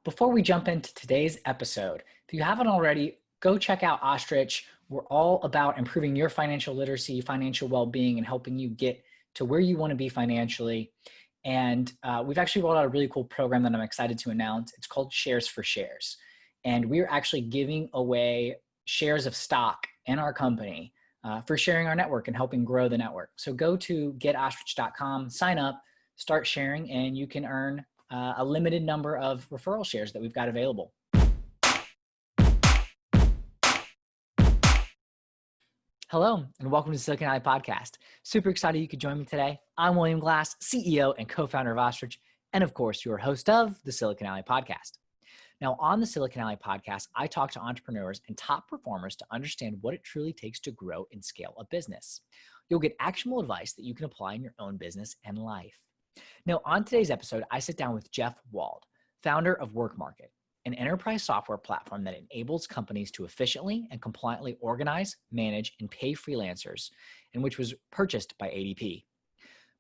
Before we jump into today's episode, if you haven't already, go check out Ostrich. We're all about improving your financial literacy, financial well-being, and helping you get to where you want to be financially. And we've actually rolled out a really cool program that I'm excited to announce. It's called Shares for Shares. And we're actually giving away shares of stock in our company for sharing our network and helping grow the network. So go to getostrich.com, sign up, start sharing, and you can earn a limited number of referral shares that we've got available. Hello, and welcome to Silicon Alley Podcast. Super excited you could join me today. I'm William Glass, CEO and co-founder of Ostrich, and of course, your host of the Silicon Alley Podcast. Now, on the Silicon Alley Podcast, I talk to entrepreneurs and top performers to understand what it truly takes to grow and scale a business. You'll get actionable advice that you can apply in your own business and life. Now, on today's episode, I sit down with Jeff Wald, founder of WorkMarket, an enterprise software platform that enables companies to efficiently and compliantly organize, manage, and pay freelancers, and which was purchased by ADP.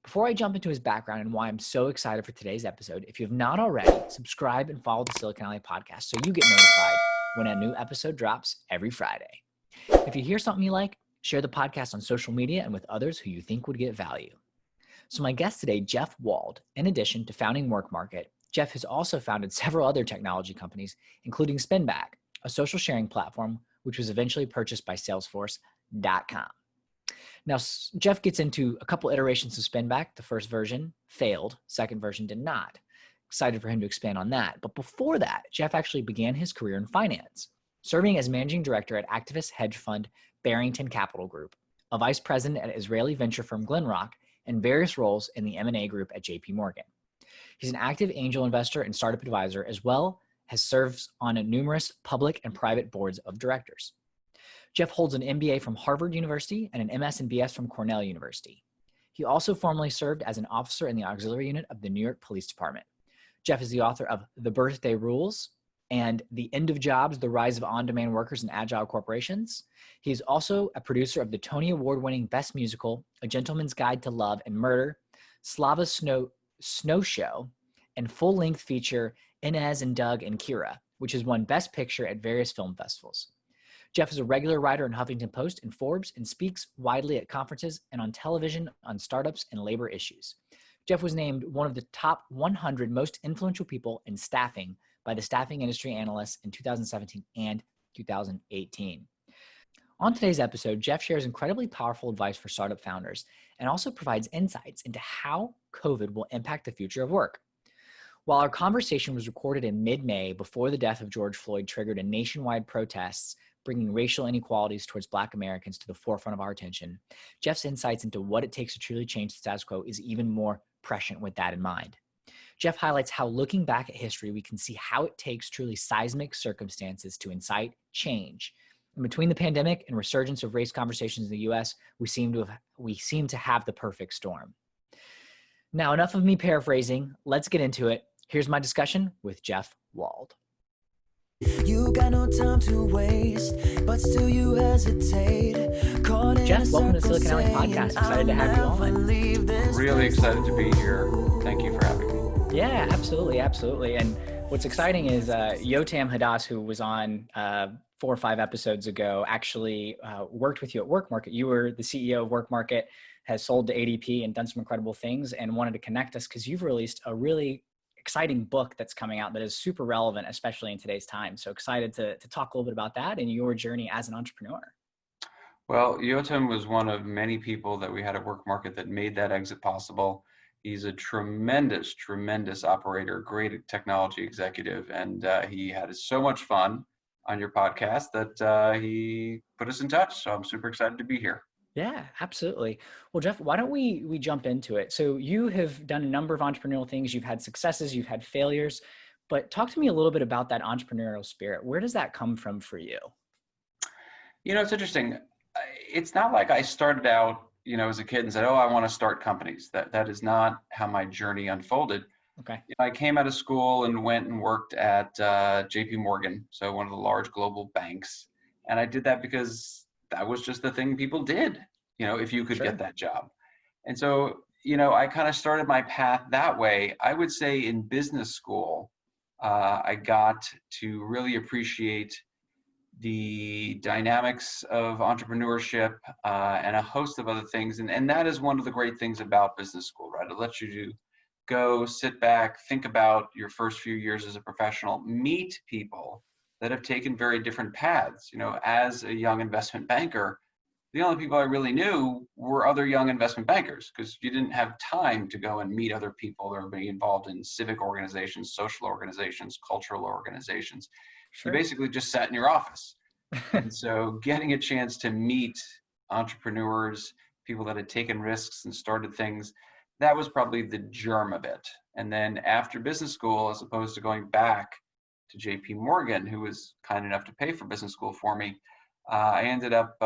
Before I jump into his background and why I'm so excited for today's episode, if you have not already, subscribe and follow the Silicon Alley Podcast so you get notified when a new episode drops every Friday. If you hear something you like, share the podcast on social media and with others who you think would get value. So my guest today, Jeff Wald, in addition to founding WorkMarket, Jeff has also founded several other technology companies, including Spinback, a social sharing platform, which was eventually purchased by salesforce.com. Now, Jeff gets into a couple iterations of Spinback. The first version failed. Second version did not. Excited for him to expand on that. But before that, Jeff actually began his career in finance, serving as managing director at activist hedge fund Barington Capital Group, a vice president at Israeli venture firm GlenRock, and various roles in the M&A Group at JP Morgan. He's an active angel investor and startup advisor, as well as serves on numerous public and private boards of directors. Jeff holds an MBA from Harvard University and an MS and BS from Cornell University. He also formerly served as an officer in the auxiliary unit of the New York Police Department. Jeff is the author of The Birthday Rules and The End of Jobs, The Rise of On-Demand Workers and Agile Corporations. He is also a producer of the Tony Award-winning Best Musical, A Gentleman's Guide to Love and Murder, Slava Snowshow, and full-length feature Inez and Doug Kira, which has won Best Picture at various film festivals. Jeff is a regular writer in Huffington Post and Forbes and speaks widely at conferences and on television on startups and labor issues. Jeff was named one of the top 100 most influential people in staffing by the Staffing Industry Analysts in 2017 and 2018. On today's episode, Jeff shares incredibly powerful advice for startup founders and also provides insights into how COVID will impact the future of work. While our conversation was recorded in mid-May before the death of George Floyd triggered a nationwide protests bringing racial inequalities towards Black Americans to the forefront of our attention, Jeff's insights into what it takes to truly change the status quo is even more prescient with that in mind. Jeff highlights how looking back at history, we can see how it takes truly seismic circumstances to incite change. And between the pandemic and resurgence of race conversations in the US, we seem to have the perfect storm. Now, enough of me paraphrasing. Let's get into it. Here's my discussion with Jeff Wald. You got no time to waste, but still you hesitate. Jeff, welcome to the Silicon Alley Podcast. Excited to have you on. Really excited to be here. Thank you for having me. Yeah, absolutely, absolutely. And what's exciting is Yotam Hadas, who was on 4 or 5 episodes ago, actually worked with you at WorkMarket. You were the CEO of WorkMarket, has sold to ADP and done some incredible things, and wanted to connect us because you've released a really exciting book that's coming out that is super relevant, especially in today's time. So excited to talk a little bit about that and your journey as an entrepreneur. Well, Yotam was one of many people that we had at WorkMarket that made that exit possible. He's a tremendous, tremendous operator, great technology executive, and he had so much fun on your podcast that he put us in touch. So I'm super excited to be here. Yeah, absolutely. Well, Jeff, why don't we jump into it? So you have done a number of entrepreneurial things. You've had successes, you've had failures, but talk to me a little bit about that entrepreneurial spirit. Where does that come from for you? You know, it's interesting. It's not like I started out, as a kid and said, oh, I want to start companies. That is not how my journey unfolded. Okay. I came out of school and went and worked at JP Morgan, so one of the large global banks. And I did that because that was just the thing people did, if you could get that job. And so, I kind of started my path that way. I would say in business school, I got to really appreciate the dynamics of entrepreneurship and a host of other things. And that is one of the great things about business school, right? It lets you go sit back, think about your first few years as a professional, meet people that have taken very different paths. You know, as a young investment banker, the only people I really knew were other young investment bankers, because you didn't have time to go and meet other people that are being involved in civic organizations, social organizations, cultural organizations. You Sure. basically just sat in your office. And so getting a chance to meet entrepreneurs, people that had taken risks and started things, that was probably the germ of it. And then after business school, as opposed to going back to JP Morgan, who was kind enough to pay for business school for me, I ended up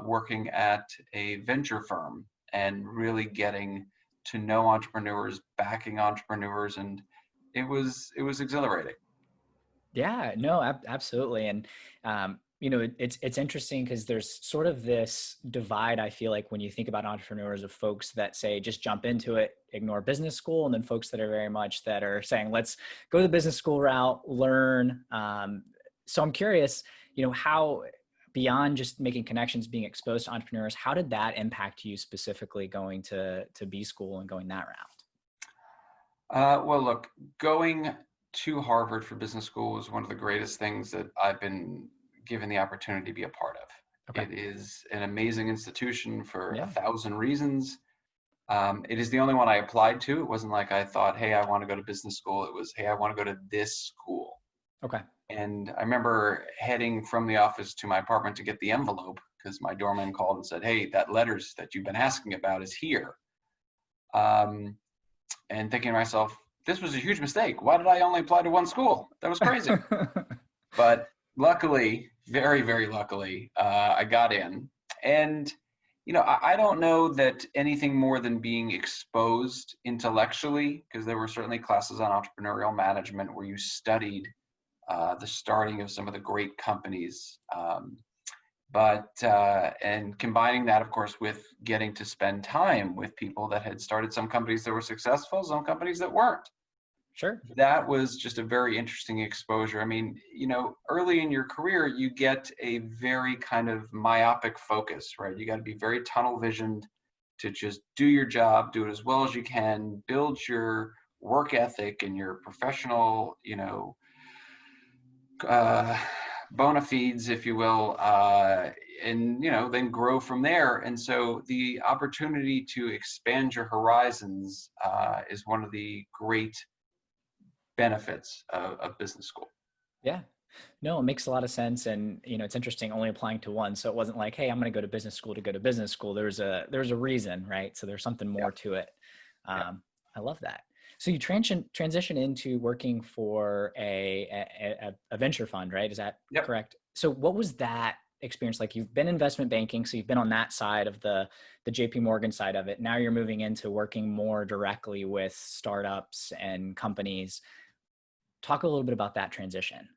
working at a venture firm and really getting to know entrepreneurs, backing entrepreneurs, and it was exhilarating. Yeah, no, absolutely. And, you know, it's interesting because there's sort of this divide, I feel like, when you think about entrepreneurs, of folks that say, just jump into it, ignore business school. And then folks that are very much that are saying, let's go the business school route, learn. So I'm curious, you know, how, beyond just making connections, being exposed to entrepreneurs, how did that impact you specifically going to B school and going that route? Well, look, going to Harvard for business school was one of the greatest things that I've been given the opportunity to be a part of. Okay. It is an amazing institution for Yeah. 1,000 reasons. It is the only one I applied to. It wasn't like I thought, hey, I want to go to business school. It was, hey, I want to go to this school. Okay. And I remember heading from the office to my apartment to get the envelope because my doorman called and said, hey, that letters that you've been asking about is here. And thinking to myself, this was a huge mistake. Why did I only apply to one school? That was crazy. But luckily, very, very luckily, I got in. And, you know, I don't know that anything more than being exposed intellectually, because there were certainly classes on entrepreneurial management where you studied the starting of some of the great companies. And combining that, of course, with getting to spend time with people that had started some companies that were successful, some companies that weren't. Sure. That was just a very interesting exposure. I mean, you know, early in your career, you get a very kind of myopic focus, right? You got to be very tunnel visioned to just do your job, do it as well as you can, build your work ethic and your professional, you know, bona fides, if you will, and, you know, then grow from there. And so the opportunity to expand your horizons is one of the great benefits of business school. Yeah. No, it makes a lot of sense. And, you know, it's interesting only applying to one. So it wasn't like, hey, I'm going to go to business school to go to business school. There's a reason, right? So there's something more to it. I love that. So you transition into working for a venture fund, right? Is that correct? So what was that experience like? You've been investment banking, so you've been on that side of the JP Morgan side of it. Now you're moving into working more directly with startups and companies. Talk a little bit about that transition.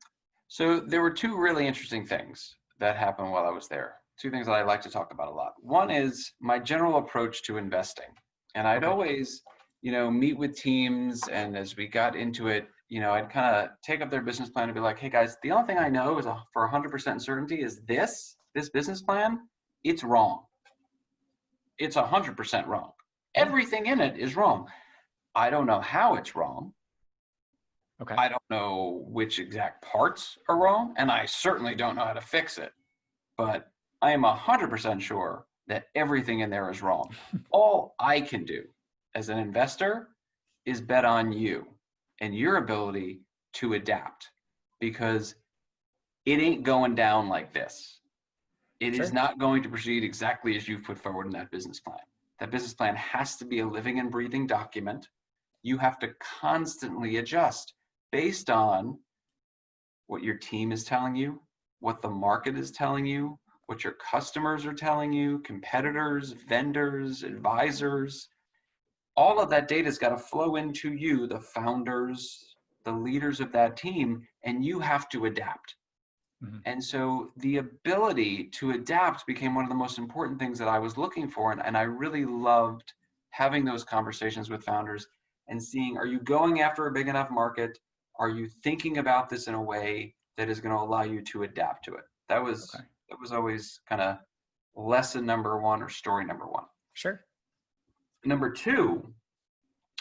So there were two really interesting things that happened while I was there. Two things that I like to talk about a lot. One is my general approach to investing. And I'd always, you know, meet with teams, and as we got into it, you know, I'd kind of take up their business plan and be like, hey guys, the only thing I know is for 100% certainty is this business plan, it's wrong. It's 100% wrong. Everything in it is wrong. I don't know how it's wrong. Okay. I don't know which exact parts are wrong, and I certainly don't know how to fix it. But I am 100% sure that everything in there is wrong. All I can do as an investor is bet on you and your ability to adapt, because it ain't going down like this. It is not going to proceed exactly as you've put forward in that business plan. That business plan has to be a living and breathing document. You have to constantly adjust based on what your team is telling you, what the market is telling you, what your customers are telling you, competitors, vendors, advisors. All of that data has got to flow into you, the founders, the leaders of that team, and you have to adapt. Mm-hmm. And so the ability to adapt became one of the most important things that I was looking for. And I really loved having those conversations with founders and seeing, are you going after a big enough market? Are you thinking about this in a way that is going to allow you to adapt to it? That was always kind of lesson number one or story number one. Sure. Number two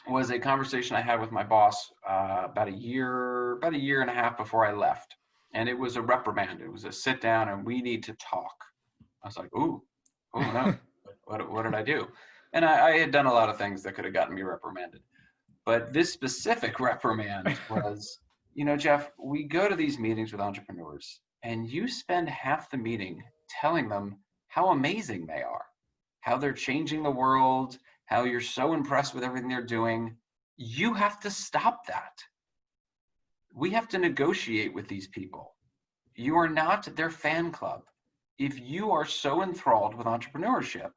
was a conversation I had with my boss about a year and a half before I left. And it was a reprimand. It was a sit down and we need to talk. I was like, oh no, what did I do? And I had done a lot of things that could have gotten me reprimanded. But this specific reprimand was, Jeff, we go to these meetings with entrepreneurs and you spend half the meeting telling them how amazing they are, how they're changing the world, how you're so impressed with everything they're doing. You have to stop that. We have to negotiate with these people. You are not their fan club. If you are so enthralled with entrepreneurship,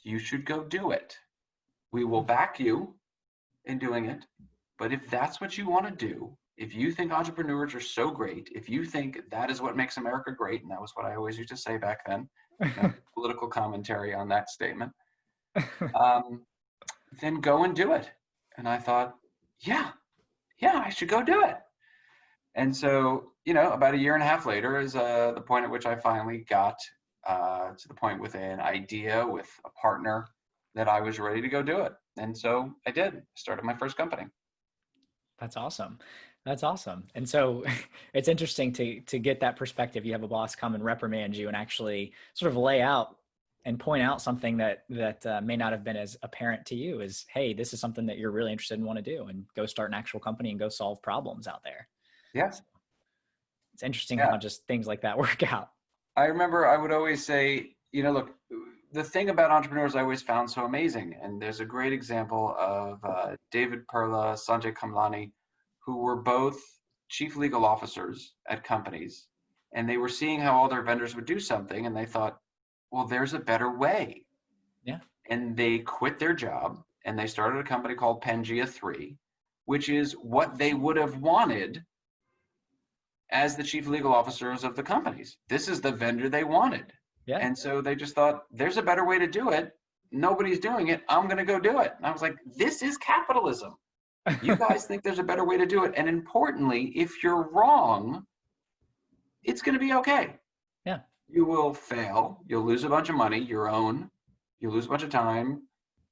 you should go do it. We will back you in doing it. But if that's what you want to do, if you think entrepreneurs are so great, if you think that is what makes America great, and that was what I always used to say back then, political commentary on that statement, then go and do it. And I thought, yeah, I should go do it. And so, about a year and a half later is the point at which I finally got to the point with an idea, with a partner, that I was ready to go do it. And so I did. Started my first company. That's awesome. And so it's interesting to get that perspective. You have a boss come and reprimand you and actually sort of lay out and point out something that may not have been as apparent to you as, hey, this is something that you're really interested in, want to do, and go start an actual company and go solve problems out there. Yeah. So it's interesting how just things like that work out. I remember I would always say, look, the thing about entrepreneurs I always found so amazing, and there's a great example of David Perla, Sanjay Kamlani, who were both chief legal officers at companies, and they were seeing how all their vendors would do something, and they thought, well, there's a better way. Yeah. And they quit their job, and they started a company called Pangea 3, which is what they would have wanted as the chief legal officers of the companies. This is the vendor they wanted. Yeah. And so they just thought, there's a better way to do it. Nobody's doing it. I'm going to go do it. And I was like, this is capitalism. You guys think there's a better way to do it. And importantly, if you're wrong, it's going to be okay. Yeah. You will fail. You'll lose a bunch of money, your own. You'll lose a bunch of time.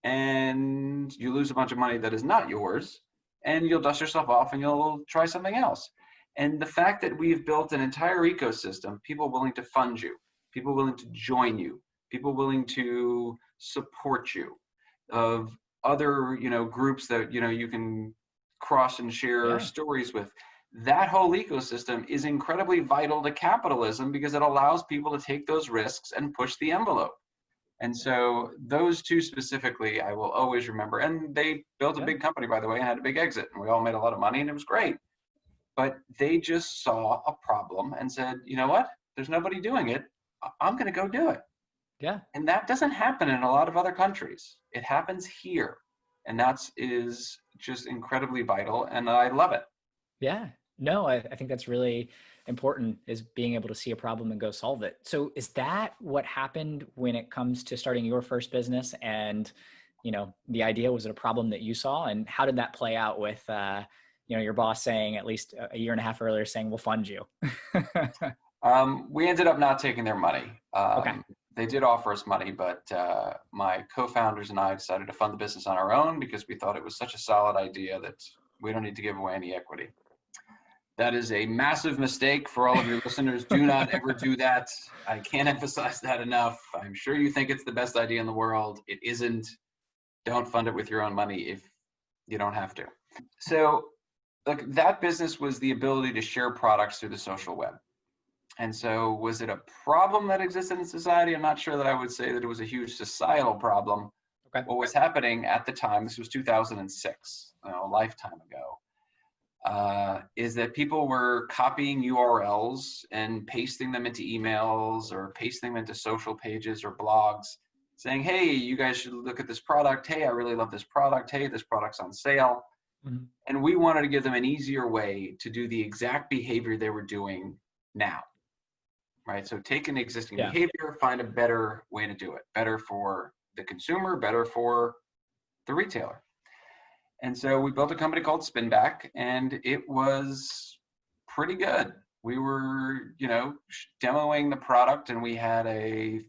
And you lose a bunch of money that is not yours. And you'll dust yourself off and you'll try something else. And the fact that we've built an entire ecosystem, people willing to fund you, people willing to join you, people willing to support you, of other, groups that, you can cross and share stories with. That whole ecosystem is incredibly vital to capitalism because it allows people to take those risks and push the envelope. And so those two specifically, I will always remember. And they built a big company, by the way, and had a big exit, and we all made a lot of money, and it was great. But they just saw a problem and said, you know what? There's nobody doing it. I'm going to go do it. Yeah. And that doesn't happen in a lot of other countries. It happens here. And that is just incredibly vital. And I love it. Yeah. No, I think that's really important, is being able to see a problem and go solve it. So is that what happened when it comes to starting your first business? And, the idea, was it a problem that you saw? And how did that play out with, your boss saying, at least a year and a half earlier, saying, we'll fund you? We ended up not taking their money. Okay. They did offer us money, but my co-founders and I decided to fund the business on our own because we thought it was such a solid idea that we don't need to give away any equity. That is a massive mistake for all of your listeners. Do not ever do that. I can't emphasize that enough. I'm sure you think it's the best idea in the world. It isn't. Don't fund it with your own money if you don't have to. So that business was the ability to share products through the social web. And so was it a problem that existed in society? I'm not sure that I would say that it was a huge societal problem. Okay. What was happening at the time, this was 2006, a lifetime ago, is that people were copying URLs and pasting them into emails or pasting them into social pages or blogs, saying, hey, you guys should look at this product. Hey, I really love this product. Hey, this product's on sale. Mm-hmm. And we wanted to give them an easier way to do the exact behavior they were doing now. Right? So take an existing behavior, find a better way to do it. Better for the consumer, better for the retailer. And so we built a company called Spinback, and it was pretty good. We were, demoing the product, and we had I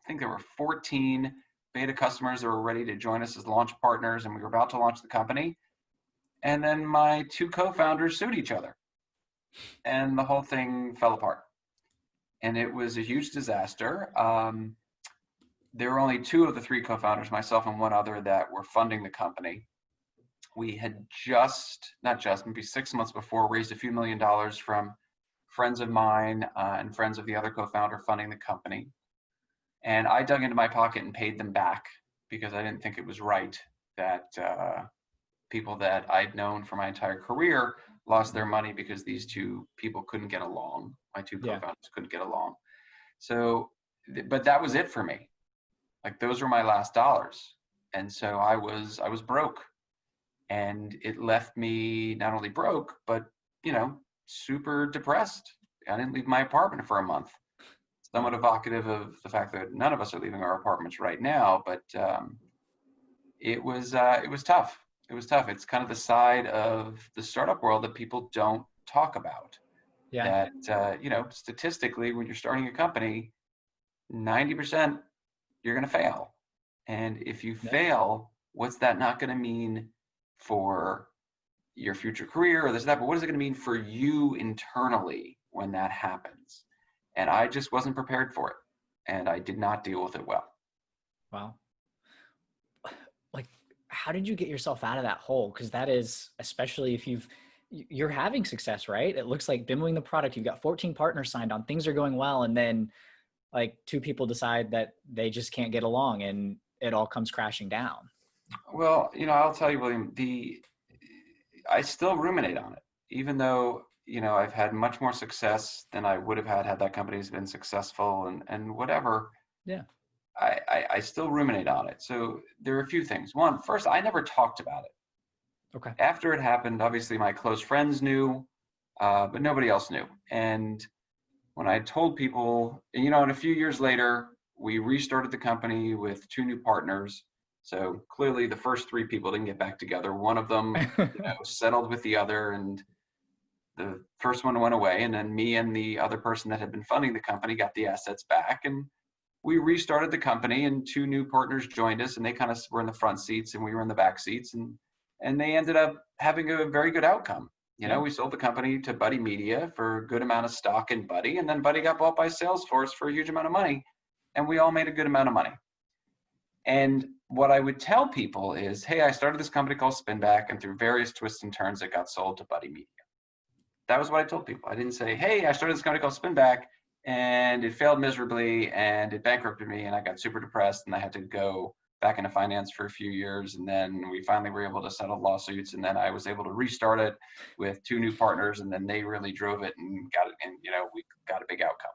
think there were 14 beta customers that were ready to join us as launch partners, and we were about to launch the company. And then my two co-founders sued each other, and the whole thing fell apart. And it was a huge disaster. There were only two of the three co-founders, myself and one other, that were funding the company. We had maybe 6 months before, raised a few $1 million from friends of mine and friends of the other co-founder funding the company. And I dug into my pocket and paid them back because I didn't think it was right that people that I'd known for my entire career lost their money because these two people couldn't get along. My two co-founders couldn't get along. So, but that was it for me. Like, those were my last dollars. And so I was broke. And it left me not only broke, but, super depressed. I didn't leave my apartment for a month. Somewhat evocative of the fact that none of us are leaving our apartments right now, but it was tough. It was tough. It's kind of the side of the startup world that people don't talk about. Yeah. That, statistically, when you're starting a company, 90% you're going to fail. And if you fail, what's that not going to mean for your future career or this, that, but what is it going to mean for you internally when that happens? And I just wasn't prepared for it. And I did not deal with it well. Wow. Like, how did you get yourself out of that hole? Because that is, especially if you're having success, right? It looks like demoing the product, you've got 14 partners signed on, things are going well. And then like two people decide that they just can't get along and it all comes crashing down. Well, I'll tell you, William, I still ruminate on it, even though, I've had much more success than I would have had that company's been successful and whatever. Yeah. I still ruminate on it. So there are a few things. One, first, I never talked about it. Okay. After it happened, obviously my close friends knew, but nobody else knew. And when I told people, and a few years later, we restarted the company with two new partners. So clearly the first three people didn't get back together. One of them settled with the other, and the first one went away. And then me and the other person that had been funding the company got the assets back. And we restarted the company, and two new partners joined us, and they kind of were in the front seats and we were in the back seats. And they ended up having a very good outcome. We sold the company to Buddy Media for a good amount of stock in Buddy. And then Buddy got bought by Salesforce for a huge amount of money. And we all made a good amount of money. And what I would tell people is, hey, I started this company called Spinback, and through various twists and turns, it got sold to Buddy Media. That was what I told people. I didn't say, hey, I started this company called Spinback, and it failed miserably, and it bankrupted me, and I got super depressed, and I had to go back into finance for a few years. And then we finally were able to settle lawsuits, and then I was able to restart it with two new partners, and then they really drove it and got it, and we got a big outcome.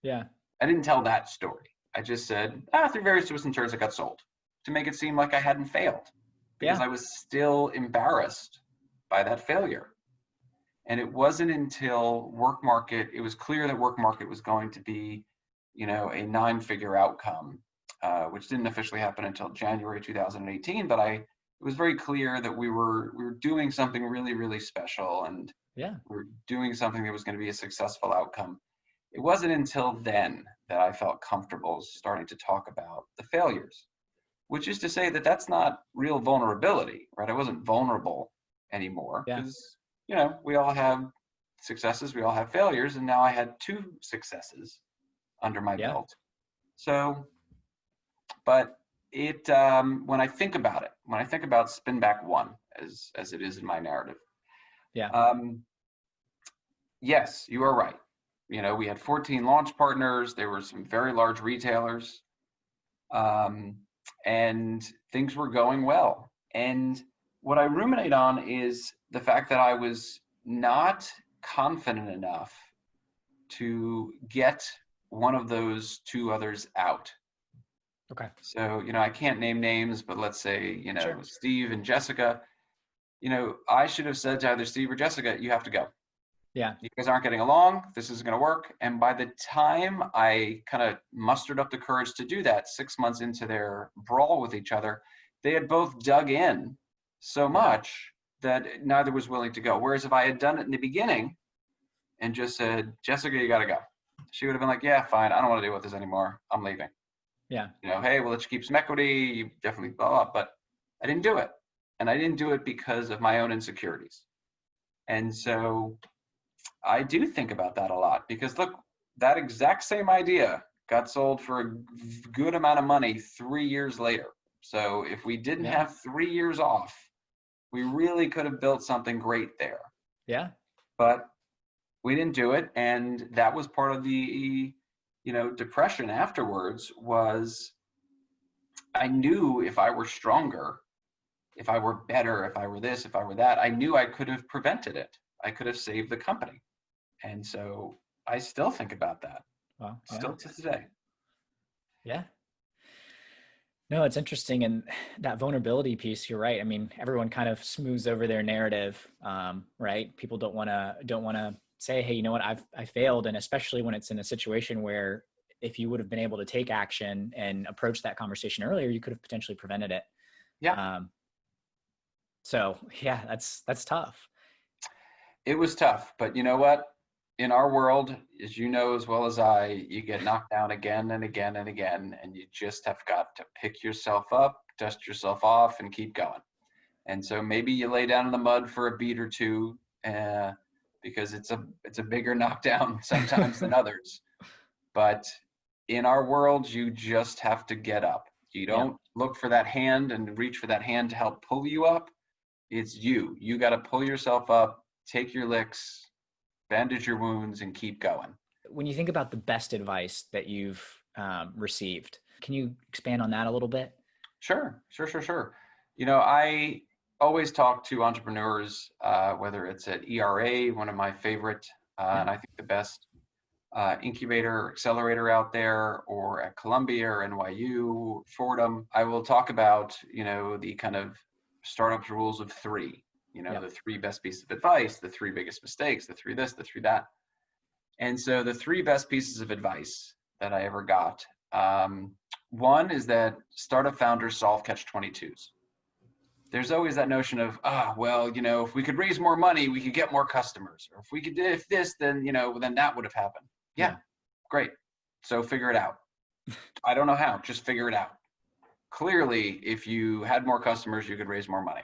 Yeah. I didn't tell that story. I just said, through various twists and turns, it got sold, to make it seem like I hadn't failed, because I was still embarrassed by that failure. And it wasn't until WorkMarket, it was clear that WorkMarket was going to be, a 9-figure outcome, which didn't officially happen until January 2018. But it was very clear that we were doing something really, really special, and we were doing something that was going to be a successful outcome. It wasn't until then that I felt comfortable starting to talk about the failures, which is to say that that's not real vulnerability, right? I wasn't vulnerable anymore because, we all have successes, we all have failures, and now I had two successes under my belt. So, but it, when I think about it, when I think about Spinback 1, as it is in my narrative, yes, you are right. We had 14 launch partners. There were some very large retailers, and things were going well. And what I ruminate on is the fact that I was not confident enough to get one of those two others out. Okay. So, I can't name names, but let's say, Sure. Steve and Jessica, I should have said to either Steve or Jessica, you have to go. Yeah. You guys aren't getting along. This isn't going to work. And by the time I kind of mustered up the courage to do that, 6 months into their brawl with each other, they had both dug in so much that neither was willing to go. Whereas if I had done it in the beginning and just said, Jessica, you got to go, she would have been like, yeah, fine. I don't want to deal with this anymore. I'm leaving. Yeah. Hey, we'll let you keep some equity. You definitely blah, blah, but I didn't do it. And I didn't do it because of my own insecurities. And so I do think about that a lot, because look, that exact same idea got sold for a good amount of money 3 years later. So if we didn't have 3 years off, we really could have built something great there. Yeah. But we didn't do it. And that was part of the, depression afterwards. Was I knew if I were stronger, if I were better, if I were this, if I were that, I knew I could have prevented it. I could have saved the company. And so I still think about that. Wow. Yeah. Still to today. Yeah. No, it's interesting. And that vulnerability piece, you're right. I mean, everyone kind of smooths over their narrative, right? People don't want to say, hey, you know what, I failed. And especially when it's in a situation where if you would have been able to take action and approach that conversation earlier, you could have potentially prevented it. Yeah. So yeah, that's tough. It was tough, but you know what? In our world, as you know as well as I, you get knocked down again and again and again, and you just have got to pick yourself up, dust yourself off, and keep going. And so maybe you lay down in the mud for a beat or two, because it's a bigger knockdown sometimes than others. But in our world, you just have to get up. You don't look for that hand and reach for that hand to help pull you up. It's you. You got to pull yourself up, take your licks, bandage your wounds, and keep going. When you think about the best advice that you've received, can you expand on that a little bit? Sure. I always talk to entrepreneurs, whether it's at ERA, one of my favorite, and I think the best incubator, accelerator out there, or at Columbia or NYU, Fordham. I will talk about, the kind of startups rules of three. The three best pieces of advice, the three biggest mistakes, the three this, the three that. And so the three best pieces of advice that I ever got, one is that startup founders solve catch-22s. There's always that notion of, if we could raise more money, we could get more customers. Or if we could do this, then that would have happened. Yeah, great. So figure it out. I don't know how, just figure it out. Clearly, if you had more customers, you could raise more money.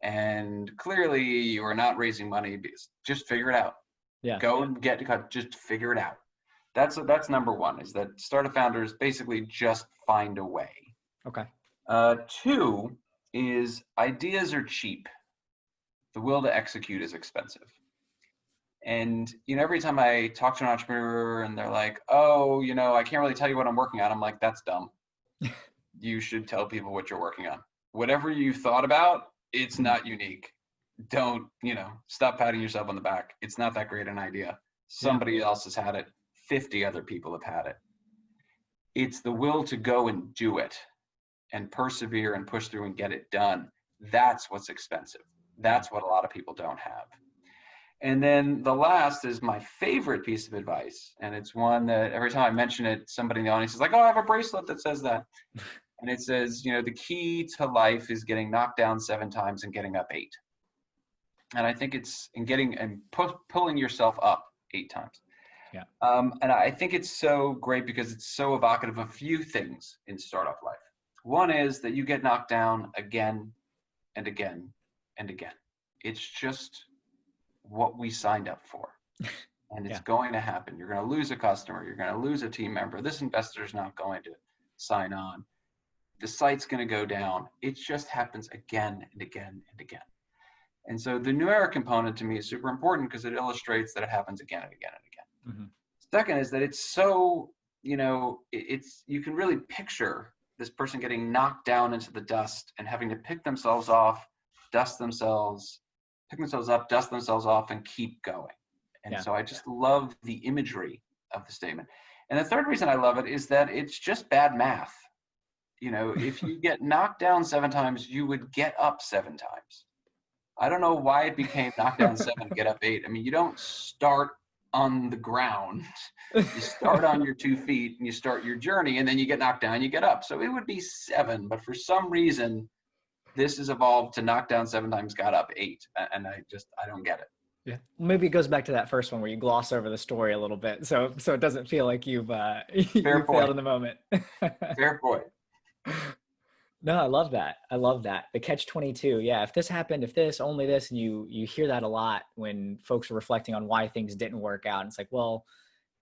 And clearly you are not raising money, because just figure it out. Yeah. Go and just figure it out. That's number one, is that startup founders basically just find a way. Okay. Two is ideas are cheap. The will to execute is expensive. And, every time I talk to an entrepreneur and they're like, oh, I can't really tell you what I'm working on. I'm like, that's dumb. You should tell people what you're working on. Whatever you thought about, it's not unique. Don't, stop patting yourself on the back. It's not that great an idea. Somebody else has had it. 50 other people have had it. It's the will to go and do it and persevere and push through and get it done. That's what's expensive. That's what a lot of people don't have. And then the last is my favorite piece of advice. And it's one that every time I mention it, somebody in the audience is like, oh, I have a bracelet that says that. And it says, the key to life is getting knocked down 7 times and getting up 8. And I think it's in pulling yourself up 8 times. Yeah. And I think it's so great because it's so evocative of a few things in startup life. One is that you get knocked down again and again and again. It's just what we signed up for. And it's going to happen. You're going to lose a customer. You're going to lose a team member. This investor is not going to sign on. The site's going to go down. It just happens again and again and again. And so the numeric component to me is super important because it illustrates that it happens again and again and again. Mm-hmm. Second is that it's so, you can really picture this person getting knocked down into the dust and having to pick themselves off, dust themselves, pick themselves up, dust themselves off, and keep going. And so I just love the imagery of the statement. And the third reason I love it is that it's just bad math. If you get knocked down 7 times, you would get up 7 times. I don't know why it became knock down 7, get up 8. I mean, you don't start on the ground. You start on your 2 feet and you start your journey, and then you get knocked down, you get up. So it would be 7, but for some reason, this has evolved to knock down 7 times, got up 8. And I don't get it. Yeah. Maybe it goes back to that first one where you gloss over the story a little bit. So it doesn't feel like you've, Fair you point. failed in the moment. Fair point. No, I love that. I love that. The catch-22. Yeah. If this happened, if this, only this, and you hear that a lot when folks are reflecting on why things didn't work out. And it's like, well,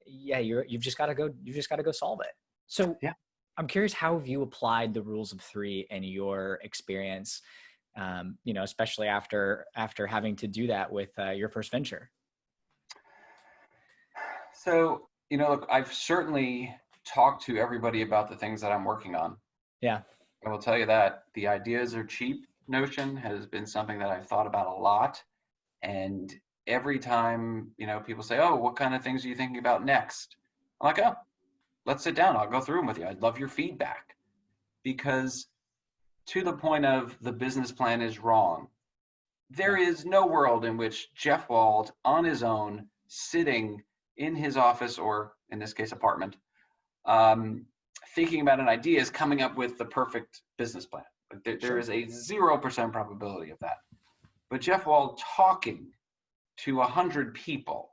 yeah, you've just got to go solve it. So yeah. I'm curious, how have you applied the rules of 3 in your experience? Especially after having to do that with your first venture. So, look, I've certainly talked to everybody about the things that I'm working on. Yeah. I will tell you that the ideas are cheap notion has been something that I've thought about a lot. And every time, people say, oh, what kind of things are you thinking about next? I'm like, oh, let's sit down. I'll go through them with you. I'd love your feedback. Because to the point of the business plan is wrong, there is no world in which Jeff Wald on his own, sitting in his office, or in this case, apartment, thinking about an idea is coming up with the perfect business plan. There is a 0% probability of that. But Jeff Wald talking to 100 people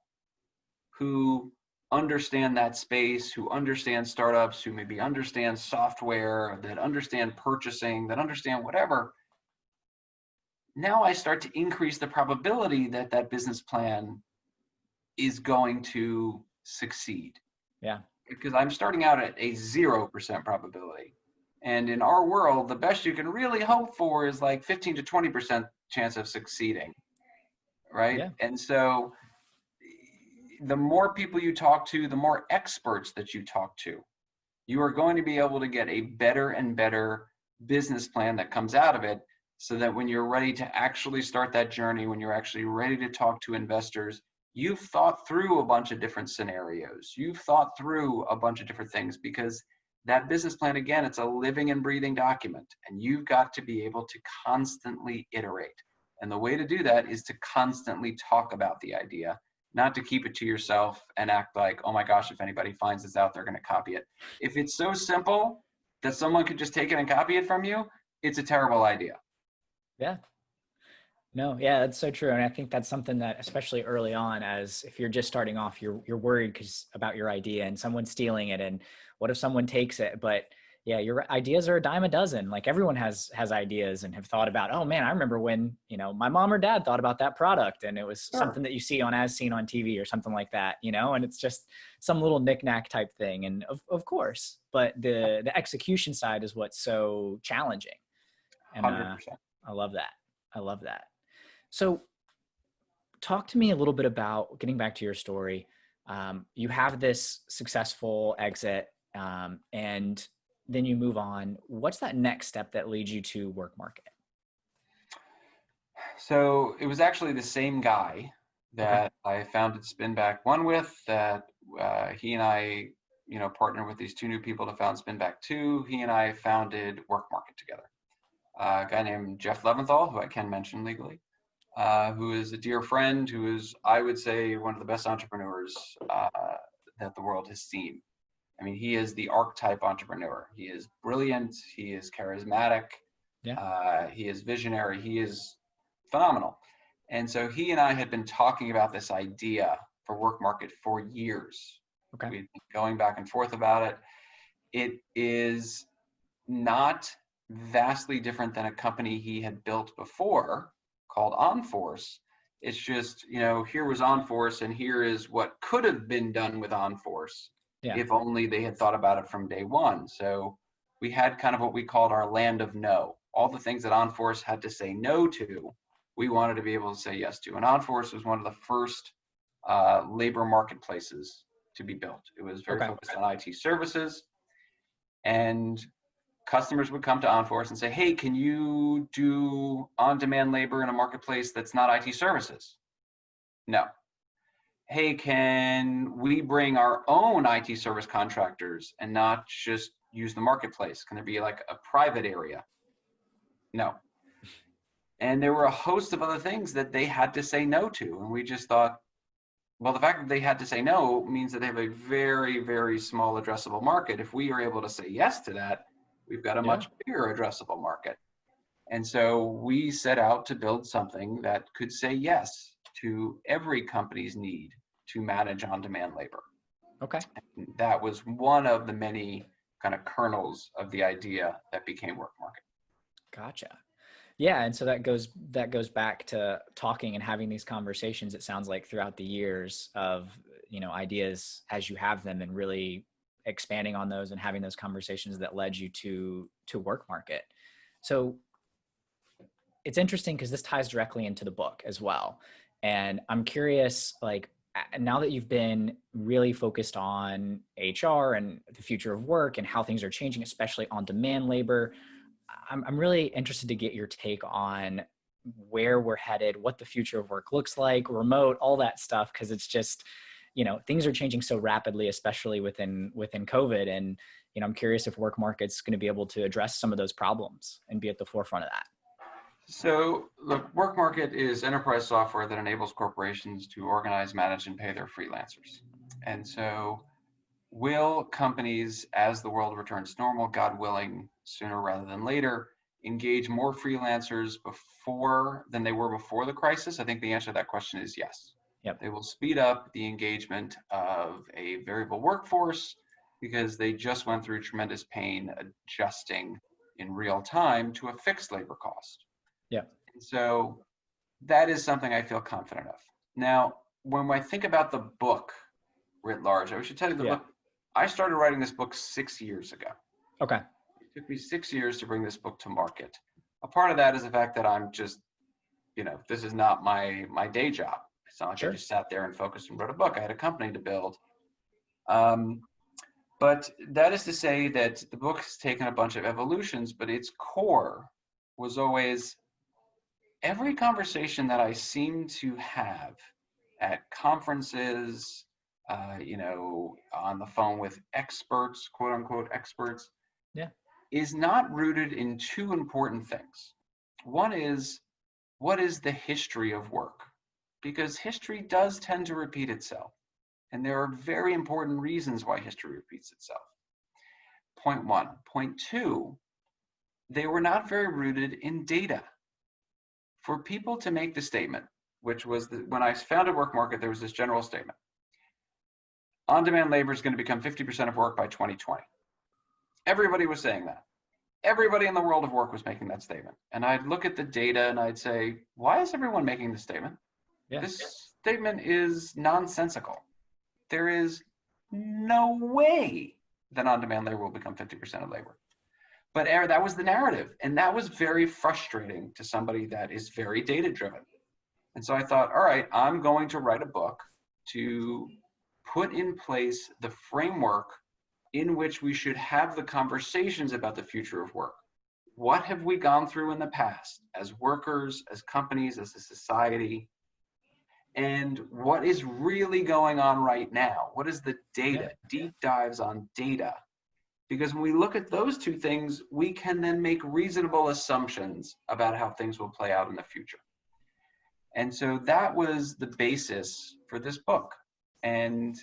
who understand that space, who understand startups, who maybe understand software, that understand purchasing, that understand whatever, now I start to increase the probability that that business plan is going to succeed. Yeah. Because I'm starting out at a 0% probability. And in our world, the best you can really hope for is like 15 to 20% chance of succeeding, right? Yeah. And so the more people you talk to, the more experts that you talk to, you are going to be able to get a better and better business plan that comes out of it, so that when you're ready to actually start that journey, when you're actually ready to talk to investors, you've thought through a bunch of different scenarios. You've thought through a bunch of different things, because that business plan, again, it's a living and breathing document, and you've got to be able to constantly iterate. And the way to do that is to constantly talk about the idea, not to keep it to yourself and act like, oh my gosh, if anybody finds this out, they're going to copy it. If it's so simple that someone could just take it and copy it from you, it's a terrible idea. Yeah. No, yeah, that's so true. And I think that's something that, especially early on, as if you're just starting off, you're worried about your idea and someone stealing it. And what if someone takes it? But yeah, your ideas are a dime a dozen. Like, everyone has ideas and have thought about, oh man, I remember when, my mom or dad thought about that product, and it was something that you see on As Seen on TV or something like that, and it's just some little knick-knack type thing. And of course, but the execution side is what's so challenging. And 100%. I love that. I love that. So talk to me a little bit about, getting back to your story. You have this successful exit, and then you move on. What's that next step that leads you to WorkMarket? So it was actually the same guy that I founded Spinback one with, that he and I, partnered with these 2 new people to found Spinback 2. He and I founded WorkMarket together. A guy named Jeff Leventhal, who I can mention legally, who is a dear friend, who is, I would say, one of the best entrepreneurs that the world has seen. I mean, he is the archetype entrepreneur. He is brilliant. He is charismatic. Yeah. He is visionary. He is phenomenal. And so he and I had been talking about this idea for WorkMarket for years. Okay. We've been going back and forth about it. It is not vastly different than a company he had built before called OnForce. It's just, here was OnForce, and here is what could have been done with OnForce, if only they had thought about it from day one. So we had kind of what we called our land of no. All the things that OnForce had to say no to, we wanted to be able to say yes to. And OnForce was one of the first labor marketplaces to be built. It was very focused on IT services, and customers would come to OnForce and say, hey, can you do on-demand labor in a marketplace that's not IT services? No. Hey, can we bring our own IT service contractors and not just use the marketplace? Can there be like a private area? No. And there were a host of other things that they had to say no to. And we just thought, well, the fact that they had to say no means that they have a very, very small addressable market. If we are able to say yes to that, we've got a much bigger addressable market. And so we set out to build something that could say yes to every company's need to manage on-demand labor. Okay. And that was one of the many kind of kernels of the idea that became WorkMarket. Gotcha. Yeah, and so that goes back to talking and having these conversations, it sounds like, throughout the years of, ideas as you have them, and really expanding on those and having those conversations that led you to WorkMarket. So it's interesting because this ties directly into the book as well. And I'm curious, like, now that you've been really focused on HR and the future of work and how things are changing, especially on demand labor, I'm really interested to get your take on where we're headed, what the future of work looks like, remote, all that stuff. Cause it's just, things are changing so rapidly, especially within COVID. And, I'm curious if WorkMarket's going to be able to address some of those problems and be at the forefront of that. So look, WorkMarket is enterprise software that enables corporations to organize, manage, and pay their freelancers. And so will companies, as the world returns to normal, God willing, sooner rather than later, engage more freelancers than they were before the crisis? I think the answer to that question is yes. Yep. They will speed up the engagement of a variable workforce because they just went through tremendous pain adjusting in real time to a fixed labor cost. Yeah. And so that is something I feel confident of. Now, when I think about the book writ large, I should tell you the book, I started writing this book 6 years ago. Okay. It took me 6 years to bring this book to market. A part of that is the fact that I'm just, this is not my day job. It's not like Sure. I just sat there and focused and wrote a book. I had a company to build. But that is to say that the book has taken a bunch of evolutions, but its core was always every conversation that I seem to have at conferences, on the phone with experts, quote unquote experts, is not rooted in two important things. One is, what is the history of work? Because history does tend to repeat itself. And there are very important reasons why history repeats itself. Point one. Point two, they were not very rooted in data. For people to make the statement, which was when I founded WorkMarket, there was this general statement. On-demand labor is going to become 50% of work by 2020. Everybody was saying that. Everybody in the world of work was making that statement. And I'd look at the data and I'd say, why is everyone making this statement? Yeah. This statement is nonsensical. There is no way that on-demand labor will become 50% of labor. But that was the narrative. And that was very frustrating to somebody that is very data-driven. And so I thought, all right, I'm going to write a book to put in place the framework in which we should have the conversations about the future of work. What have we gone through in the past as workers, as companies, as a society? And what is really going on right now? What is the data? Deep dives on data. Because when we look at those two things, we can then make reasonable assumptions about how things will play out in the future. And so that was the basis for this book. And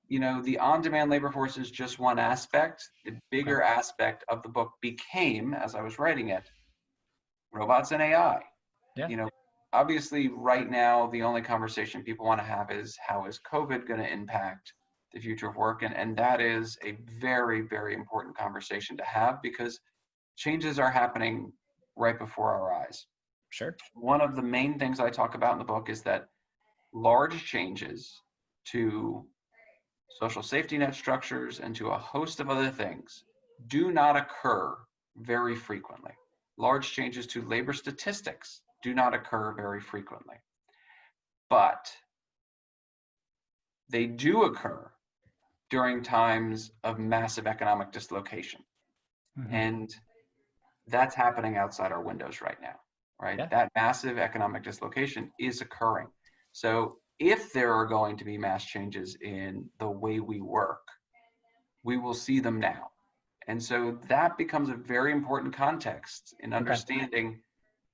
the on-demand labor force is just one aspect. The bigger aspect of the book became, as I was writing it, robots and AI. Yeah. Obviously, right now, the only conversation people want to have is how is COVID going to impact the future of work? And that is a very, very important conversation to have because changes are happening right before our eyes. Sure. One of the main things I talk about in the book is that large changes to social safety net structures and to a host of other things do not occur very frequently. Large changes to labor statistics do not occur very frequently. But they do occur during times of massive economic dislocation. Mm-hmm. And that's happening outside our windows right now, right? Yeah. That massive economic dislocation is occurring. So if there are going to be mass changes in the way we work, we will see them now. And so that becomes a very important context in understanding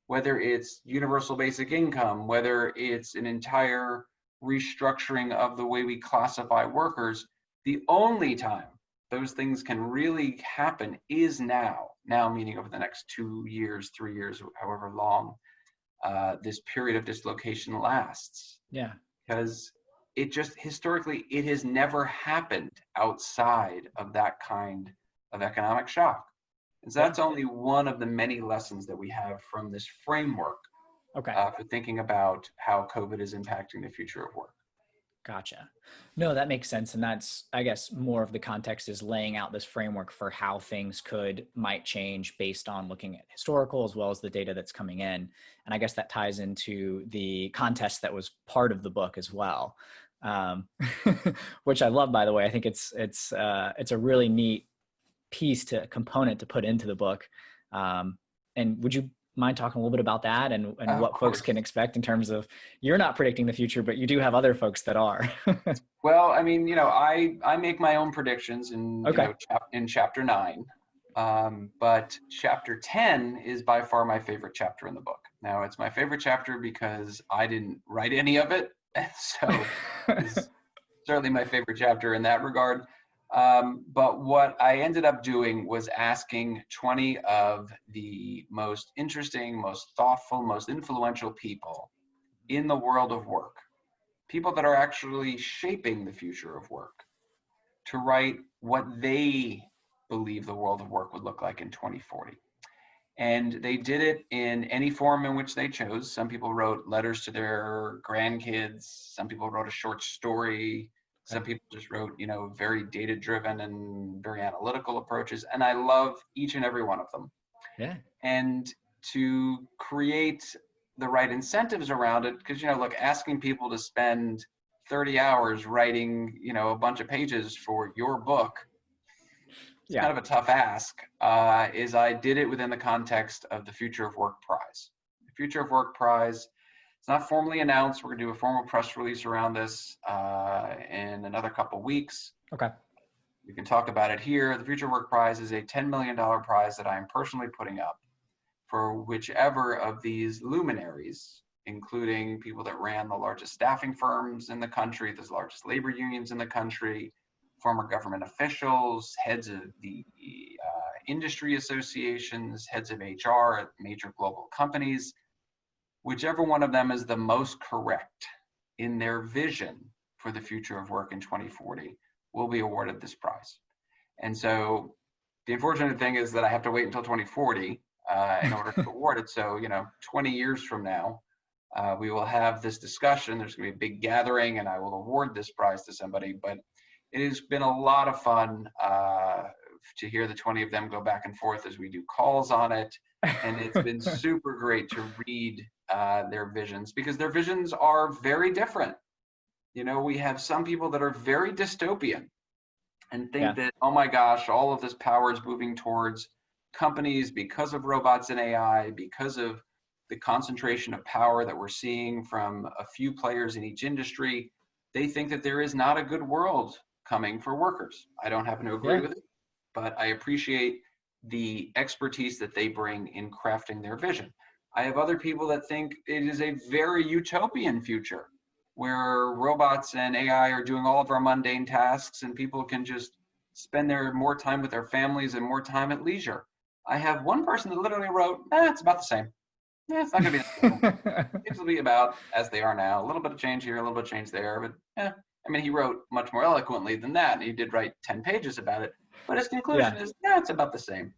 whether it's universal basic income, whether it's an entire restructuring of the way we classify workers. The only time those things can really happen is now. now meaning over the next 2 years, 3 years, however long this period of dislocation lasts. Yeah. Because it just historically, it has never happened outside of that kind of economic shock. And so that's only one of the many lessons that we have from this framework for thinking about how COVID is impacting the future of work. Gotcha. No, that makes sense. And that's, I guess, more of the context is laying out this framework for how things might change based on looking at historical as well as the data that's coming in. And I guess that ties into the contest that was part of the book as well, which I love, by the way. I think it's a really neat component to put into the book. And would you mind talking a little bit about that and what folks can expect in terms of, you're not predicting the future, but you do have other folks that are? Well, I mean, I make my own predictions in chapter 9, but chapter 10 is by far my favorite chapter in the book. Now, it's my favorite chapter because I didn't write any of it, and so it's certainly my favorite chapter in that regard. But what I ended up doing was asking 20 of the most interesting, most thoughtful, most influential people in the world of work, people that are actually shaping the future of work, to write what they believe the world of work would look like in 2040. And they did it in any form in which they chose. Some people wrote letters to their grandkids. Some people wrote a short story. Some people just wrote, very data-driven and very analytical approaches. And I love each and every one of them. Yeah. And to create the right incentives around it, because, look, asking people to spend 30 hours writing, a bunch of pages for your book, it's kind of a tough ask, is I did it within the context of the Future of Work Prize. The Future of Work Prize, it's not formally announced. We're going to do a formal press release around this in another couple of weeks. Okay. We can talk about it here. The Future Work Prize is a $10 million prize that I am personally putting up for whichever of these luminaries, including people that ran the largest staffing firms in the country, the largest labor unions in the country, former government officials, heads of the industry associations, heads of HR at major global companies. Whichever one of them is the most correct in their vision for the future of work in 2040 will be awarded this prize. And so the unfortunate thing is that I have to wait until 2040 in order to award it. So, 20 years from now, we will have this discussion. There's going to be a big gathering and I will award this prize to somebody. But it has been a lot of fun to hear the 20 of them go back and forth as we do calls on it. And it's been super great to read their visions, because their visions are very different. We have some people that are very dystopian and think that, oh my gosh, all of this power is moving towards companies because of robots and AI, because of the concentration of power that we're seeing from a few players in each industry. They think that there is not a good world coming for workers. I don't happen to agree with it, but I appreciate the expertise that they bring in crafting their vision. I have other people that think it is a very utopian future where robots and AI are doing all of our mundane tasks and people can just spend more time with their families and more time at leisure. I have one person that literally wrote, it's about the same. It's not going to be the same. It'll be about as they are now. A little bit of change here, a little bit of change there. But he wrote much more eloquently than that. And he did write 10 pages about it. But his conclusion is, it's about the same.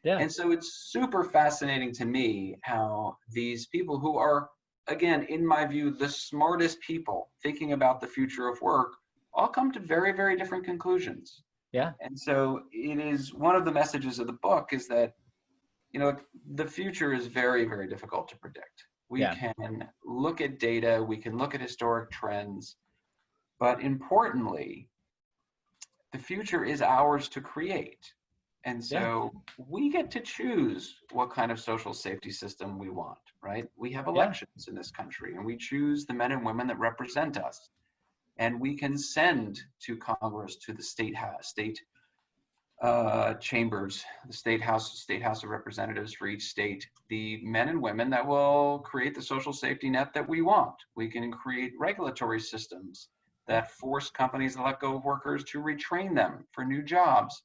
Yeah. And so it's super fascinating to me how these people who are, again, in my view, the smartest people thinking about the future of work all come to very, very different conclusions. Yeah. And so it is one of the messages of the book is that, the future is very, very difficult to predict. We can look at data, we can look at historic trends, but importantly, the future is ours to create. And so we get to choose what kind of social safety system we want, right? We have elections in this country and we choose the men and women that represent us. And we can send to Congress, to the state chambers, the state house of representatives for each state, the men and women that will create the social safety net that we want. We can create regulatory systems that force companies to let go of workers to retrain them for new jobs.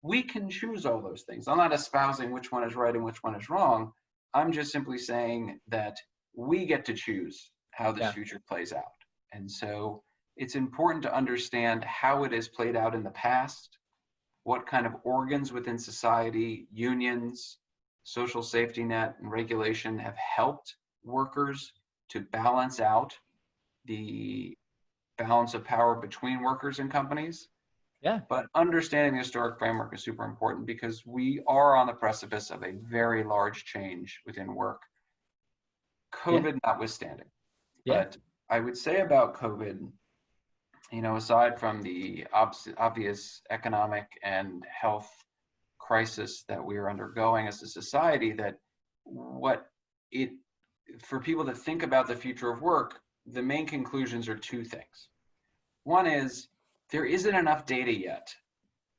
we can choose all those things. I'm not espousing which one is right and which one is wrong. I'm just simply saying that we get to choose how this future plays out. And so it's important to understand how it has played out in the past, what kind of organs within society, unions, social safety net, and regulation have helped workers to balance out the balance of power between workers and companies. Yeah. But understanding the historic framework is super important because we are on the precipice of a very large change within work, COVID notwithstanding. But I would say about COVID, aside from the obvious economic and health crisis that we are undergoing as a society, that for people to think about the future of work, the main conclusions are two things. One is there isn't enough data yet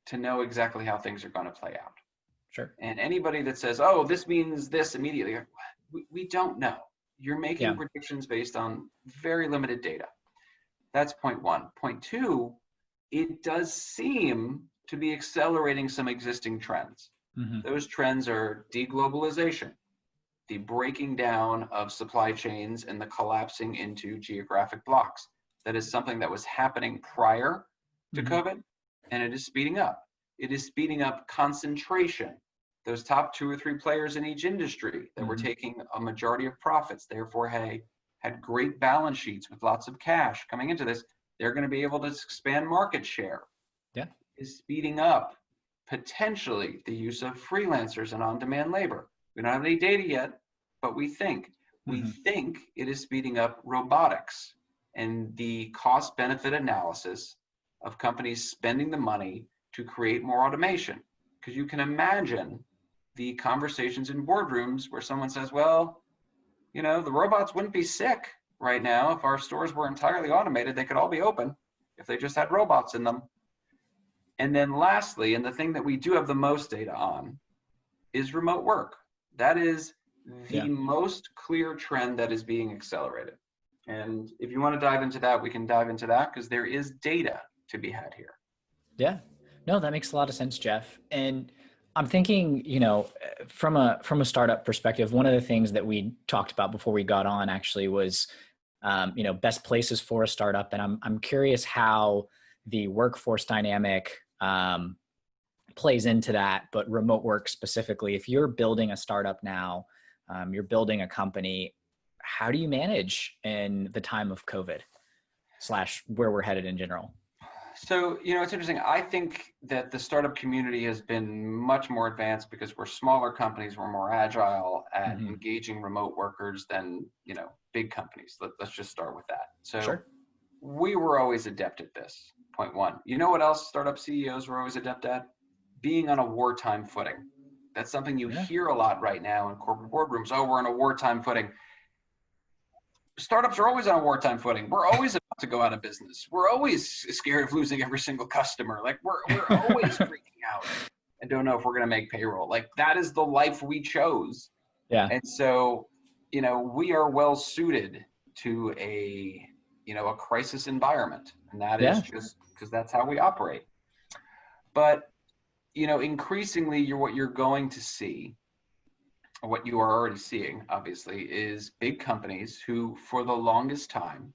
to know exactly how things are going to play out. Sure. And anybody that says, oh, this means this immediately, we don't know. You're making predictions based on very limited data. That's point one. Point two, it does seem to be accelerating some existing trends. Mm-hmm. Those trends are deglobalization, the breaking down of supply chains and the collapsing into geographic blocks. That is something that was happening prior to COVID, and it is speeding up. It is speeding up concentration. Those top 2 or 3 players in each industry that were taking a majority of profits, therefore had great balance sheets with lots of cash coming into this, they're going to be able to expand market share. Yeah. Is speeding up potentially the use of freelancers and on-demand labor. We don't have any data yet, but we think it is speeding up robotics and the cost-benefit analysis of companies spending the money to create more automation. Because you can imagine the conversations in boardrooms where someone says, well, the robots wouldn't be sick right now if our stores were entirely automated. They could all be open if they just had robots in them. And then lastly, and the thing that we do have the most data on, is remote work. That is the most clear trend that is being accelerated. And if you want to dive into that, we can dive into that because there is data to be had here. Yeah, no, that makes a lot of sense, Jeff. And I'm thinking, from a startup perspective, one of the things that we talked about before we got on actually was, best places for a startup. And I'm curious how the workforce dynamic plays into that, but remote work specifically. If you're building a startup now, you're building a company, how do you manage in the time of COVID / where we're headed in general? So, it's interesting. I think that the startup community has been much more advanced because we're smaller companies. We're more agile at engaging remote workers than, big companies. Let's just start with that. So we were always adept at this, point one. You know what else startup CEOs were always adept at? Being on a wartime footing. That's something you hear a lot right now in corporate boardrooms. Oh, we're on a wartime footing. Startups are always on a wartime footing. We're always about to go out of business. We're always scared of losing every single customer. Like we're always freaking out and don't know if we're going to make payroll. Like that is the life we chose. Yeah. And so, we are well suited to a crisis environment, and that is just because that's how we operate. But, increasingly what you're going to see, what you are already seeing, obviously, is big companies who, for the longest time,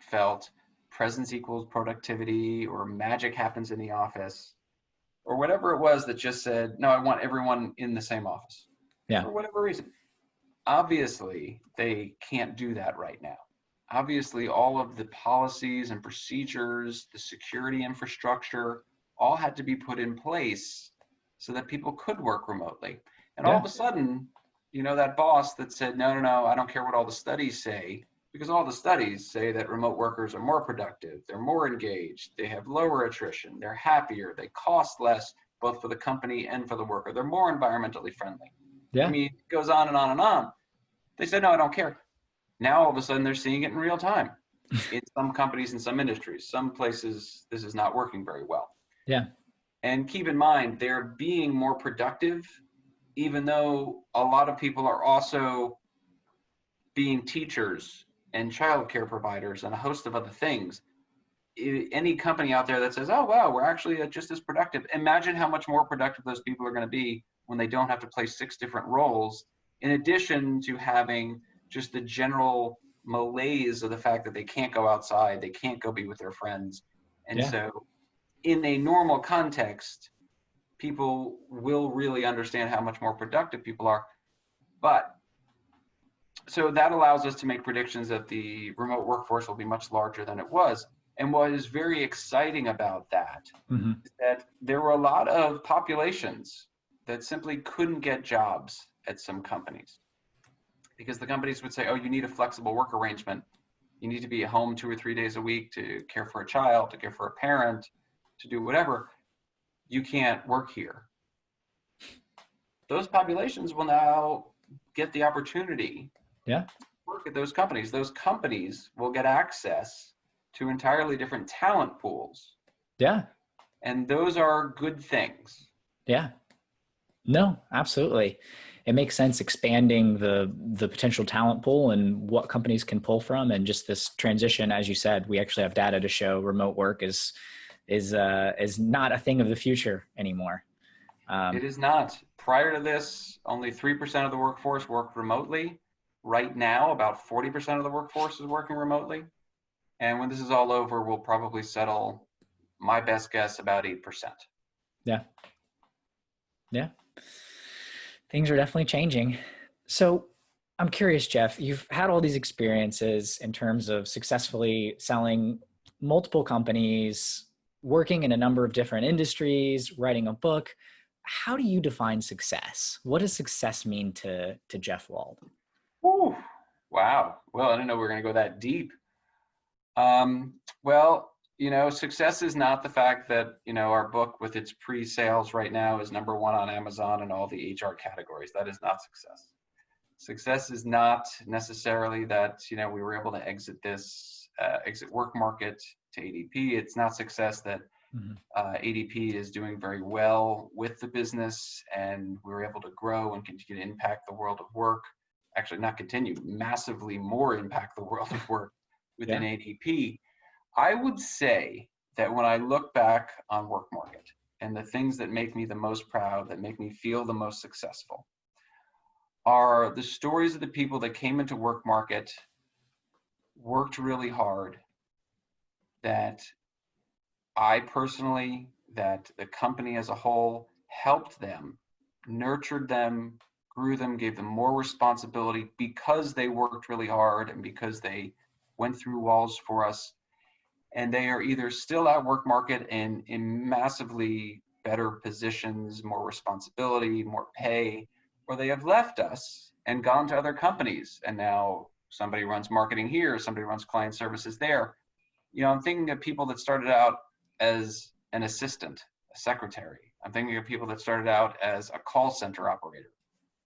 felt presence equals productivity or magic happens in the office or whatever it was that just said, no, I want everyone in the same office for whatever reason. Obviously, they can't do that right now. Obviously, all of the policies and procedures, the security infrastructure, all had to be put in place so that people could work remotely. And all of a sudden, that boss that said, no, I don't care what all the studies say, because all the studies say that remote workers are more productive, they're more engaged, they have lower attrition, they're happier, they cost less, both for the company and for the worker. They're more environmentally friendly. Yeah. I mean, it goes on and on and on. They said, no, I don't care. Now, all of a sudden, they're seeing it in real time in some companies and some industries. Some places, this is not working very well. Yeah. And keep in mind, they're being more productive, even though a lot of people are also being teachers and childcare providers and a host of other things. any company out there that says, oh, wow, we're actually just as productive. Imagine how much more productive those people are going to be when they don't have to play 6 different roles, in addition to having just the general malaise of the fact that they can't go outside, they can't go be with their friends. And Yeah. so in a normal context, people will really understand how much more productive people are. But so that allows us to make predictions that the remote workforce will be much larger than it was. And what is very exciting about that Mm-hmm. is that there were a lot of populations that simply couldn't get jobs at some companies, because the companies would say, oh, you need a flexible work arrangement. You need to be at home 2 or 3 days a week to care for a child, to care for a parent, to do whatever. You can't work here. Those populations will now get the opportunity Yeah. to work at those companies. Those companies will get access to entirely different talent pools. Yeah. And those are good things. Yeah. No, absolutely. It makes sense expanding the potential talent pool and what companies can pull from, and just this transition. As you said, we actually have data to show remote work is not a thing of the future anymore. It is not. Prior to this, only 3% of the workforce worked remotely. Right now, about 40% of the workforce is working remotely. And when this is all over, we'll probably settle, my best guess, about 8%. Yeah. Yeah. Things are definitely changing. So I'm curious, Jeff, you've had all these experiences in terms of successfully selling multiple companies, working in a number of different industries, writing a book. How do you define success? What does success mean to Jeff Wald? Whew. Wow. Well, I didn't know we were going to go that deep. Well, success is not the fact that, our book with its pre-sales right now is #1 on Amazon in all the HR categories. That is not success. Success is not necessarily that, we were able to exit WorkMarket to ADP. It's not success that ADP is doing very well with the business and we were able to grow and continue to impact the world of work. Actually, not continue, massively more impact the world of work within ADP. I would say that when I look back on WorkMarket and the things that make me the most proud, that make me feel the most successful, are the stories of the people that came into WorkMarket, worked really hard, that I personally, that the company as a whole helped them, nurtured them, grew them, gave them more responsibility because they worked really hard and because they went through walls for us. And they are either still at WorkMarket and in massively better positions, more responsibility, more pay, or they have left us and gone to other companies. And now somebody runs marketing here, somebody runs client services there. I'm thinking of people that started out as an assistant, a secretary. I'm thinking of people that started out as a call center operator,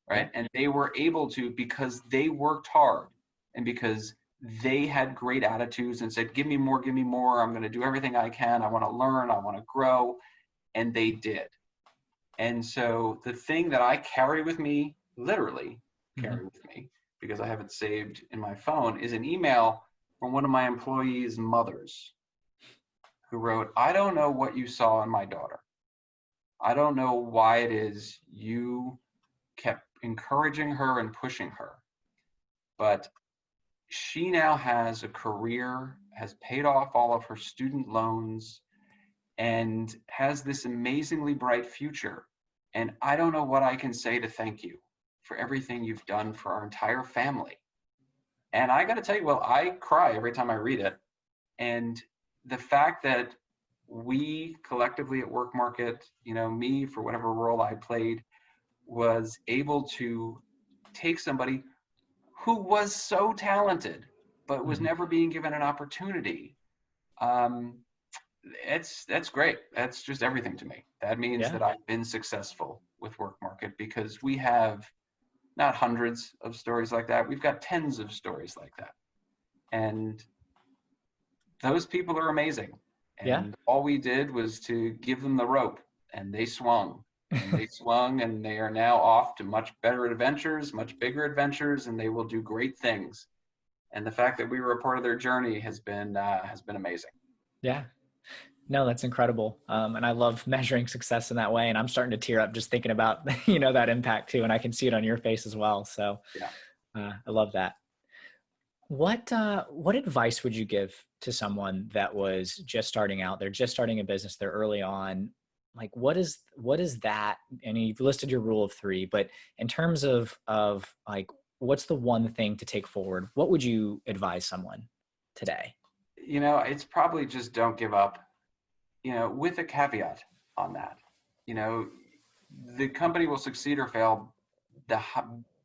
right? And they were able to, because they worked hard and because they had great attitudes and said, give me more, I'm going to do everything I can. I want to learn, I want to grow. And they did. And so the thing that I carry with me, literally carry with me, because I have it saved in my phone, is an email from one of my employees' mothers who wrote, I don't know what you saw in my daughter. I don't know why it is you kept encouraging her and pushing her, but she now has a career, has paid off all of her student loans, and has this amazingly bright future. And I don't know what I can say to thank you for everything you've done for our entire family. And I got to tell you, well, I cry every time I read it. And the fact that we collectively at WorkMarket, me for whatever role I played, was able to take somebody who was so talented, but was never being given an opportunity. That's great. That's just everything to me. That means that I've been successful with WorkMarket, because we have not hundreds of stories like that. We've got tens of stories like that. And those people are amazing. And all we did was to give them the rope, and they swung. And they swung, and they are now off to much better adventures, much bigger adventures, and they will do great things. And the fact that we were a part of their journey has been amazing. Yeah. No, that's incredible. And I love measuring success in that way. And I'm starting to tear up just thinking about, that impact too. And I can see it on your face as well. So Yeah. I love that. What advice would you give to someone that was just starting out? They're just starting a business. They're early on. Like, what is that? And you've listed your rule of three, but in terms of like, what's the one thing to take forward? What would you advise someone today? It's probably just don't give up, with a caveat on that. You know, the company will succeed or fail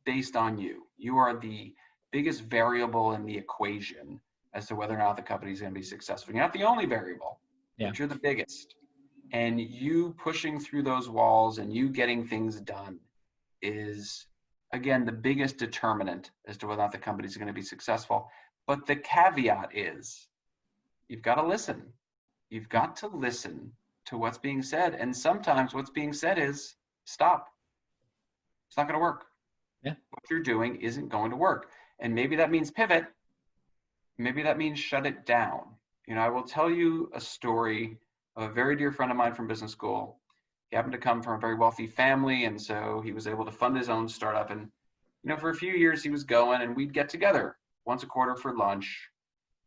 based on you. You are the biggest variable in the equation as to whether or not the company is going to be successful. You're not the only variable, Yeah. but you're the biggest. And you pushing through those walls and you getting things done is, again, the biggest determinant as to whether or not the company is going to be successful. But the caveat is you've got to listen. You've got to listen to what's being said. And sometimes what's being said is stop. It's not going to work. Yeah. What you're doing isn't going to work. And maybe that means pivot. Maybe that means shut it down. I will tell you a story of a very dear friend of mine from business school. He happened to come from a very wealthy family, and so he was able to fund his own startup. And, for a few years he was going, and we'd get together once a quarter for lunch.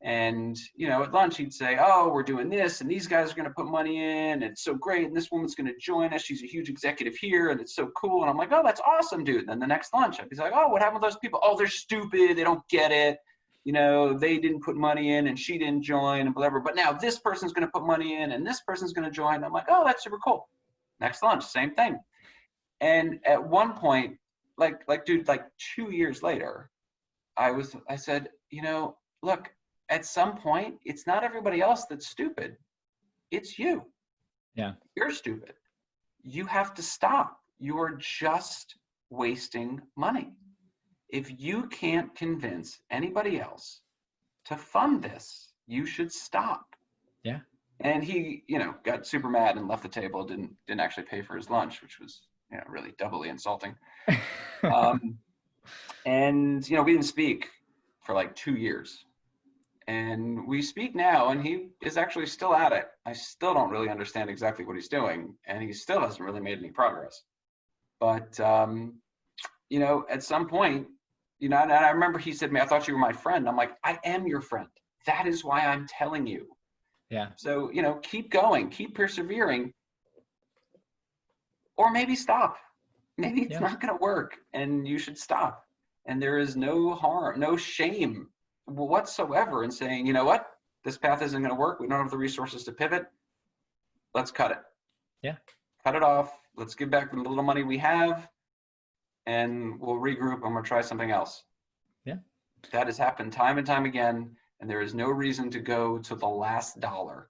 And, at lunch he'd say, oh, we're doing this, and these guys are going to put money in, and it's so great, and this woman's going to join us. She's a huge executive here, and it's so cool. And I'm like, oh, that's awesome, dude. And then the next lunch, I'd be like, oh, what happened to those people? Oh, they're stupid. They don't get it. They didn't put money in, and she didn't join, and whatever. But now this person's going to put money in, and this person's going to join. And I'm like, oh, that's super cool. Next lunch, same thing. And at one point, dude, 2 years later, I said, look, at some point, it's not everybody else that's stupid. It's you. Yeah. You're stupid. You have to stop. You are just wasting money. If you can't convince anybody else to fund this, you should stop. Yeah. And he, got super mad and left the table, didn't actually pay for his lunch, which was, really doubly insulting. And, we didn't speak for 2 years. And we speak now, and he is actually still at it. I still don't really understand exactly what he's doing, and he still hasn't really made any progress. But, at some point, and I remember he said to me, I thought you were my friend. I'm like, I am your friend. That is why I'm telling you. Yeah. So, keep going, keep persevering, or maybe stop. Maybe it's not going to work, and you should stop. And there is no harm, no shame whatsoever in saying, you know what, this path isn't going to work. We don't have the resources to pivot. Let's cut it. Yeah. Cut it off. Let's give back the little money we have, and we'll regroup and we'll try something else. Yeah. That has happened time and time again, and there is no reason to go to the last dollar.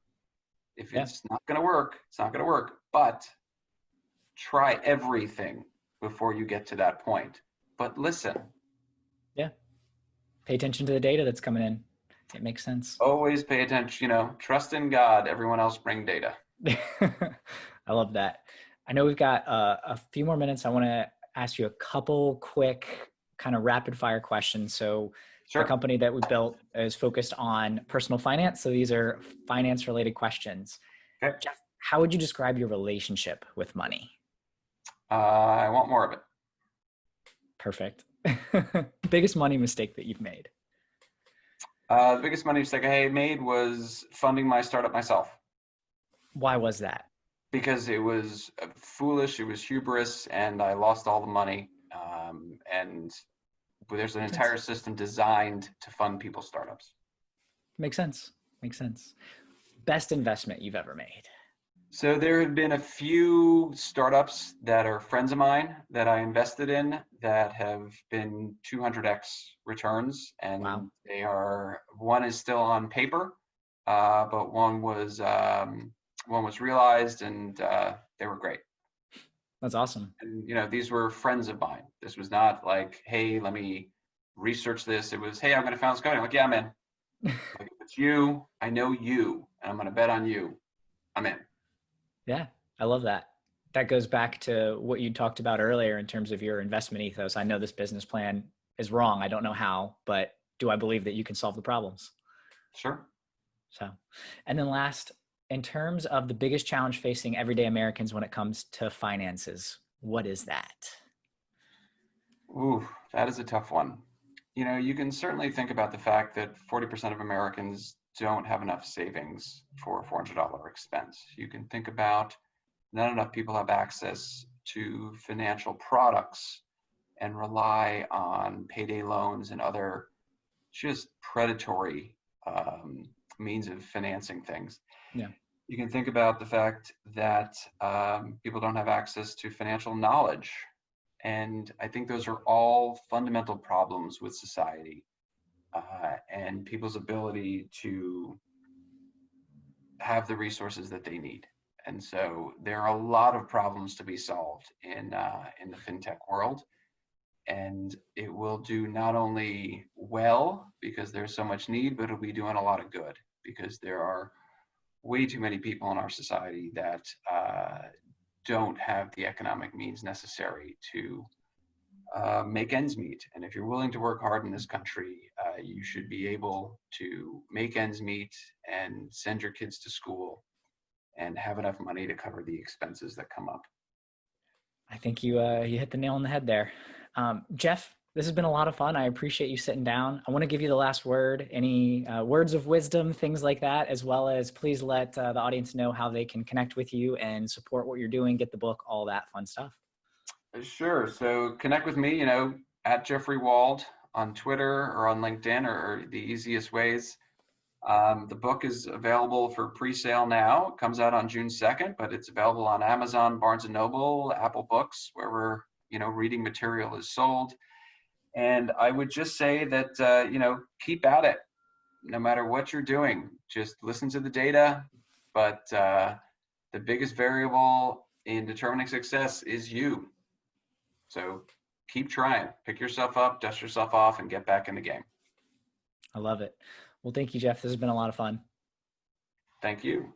If it's not going to work, it's not going to work. But try everything before you get to that point. But listen. Yeah. Pay attention to the data that's coming in. It makes sense. Always pay attention, trust in God. Everyone else bring data. I love that. I know we've got a few more minutes. I want to ask you a couple quick kind of rapid fire questions. So Sure. The company that we built is focused on personal finance. So these are finance related questions. Okay. Jeff, how would you describe your relationship with money? I want more of it. Perfect. Biggest money mistake that you've made? The biggest money mistake I made was funding my startup myself. Why was that? Because it was foolish, it was hubris, and I lost all the money. And there's an entire system designed to fund people's startups. Makes sense. Makes sense. Best investment you've ever made? So there have been a few startups that are friends of mine that I invested in that have been 200x returns, and Wow. one is still on paper, but one was realized, and they were great. That's awesome. And these were friends of mine. This was not like, hey, let me research this. It was, hey, I'm going to found this company. I'm like, yeah, I'm in. Like, if it's you, I know you, and I'm going to bet on you. I'm in. Yeah, I love that. That goes back to what you talked about earlier in terms of your investment ethos. I know this business plan is wrong. I don't know how, but do I believe that you can solve the problems? Sure. So, and then last, in terms of the biggest challenge facing everyday Americans when it comes to finances, what is that? Ooh, that is a tough one. You can certainly think about the fact that 40% of Americans don't have enough savings for a $400 expense. You can think about not enough people have access to financial products and rely on payday loans and other just predatory means of financing things. Yeah. You can think about the fact that people don't have access to financial knowledge. And I think those are all fundamental problems with society and people's ability to have the resources that they need. And so there are a lot of problems to be solved in the fintech world. And it will do not only well because there's so much need, but it'll be doing a lot of good because there are way too many people in our society that don't have the economic means necessary to make ends meet. And if you're willing to work hard in this country, you should be able to make ends meet and send your kids to school and have enough money to cover the expenses that come up. I think you hit the nail on the head there. Jeff, this has been a lot of fun. I appreciate you sitting down. I want to give you the last word, any words of wisdom, things like that, as well as please let the audience know how they can connect with you and support what you're doing, get the book, all that fun stuff. Sure. So connect with me, at Jeffrey Wald on Twitter or on LinkedIn or the easiest ways. The book is available for pre-sale now. It comes out on June 2nd, but it's available on Amazon, Barnes & Noble, Apple Books, wherever, reading material is sold. And I would just say that, keep at it. No matter what you're doing, just listen to the data. But the biggest variable in determining success is you. So keep trying, pick yourself up, dust yourself off, and get back in the game. I love it. Well, thank you, Jeff. This has been a lot of fun. Thank you.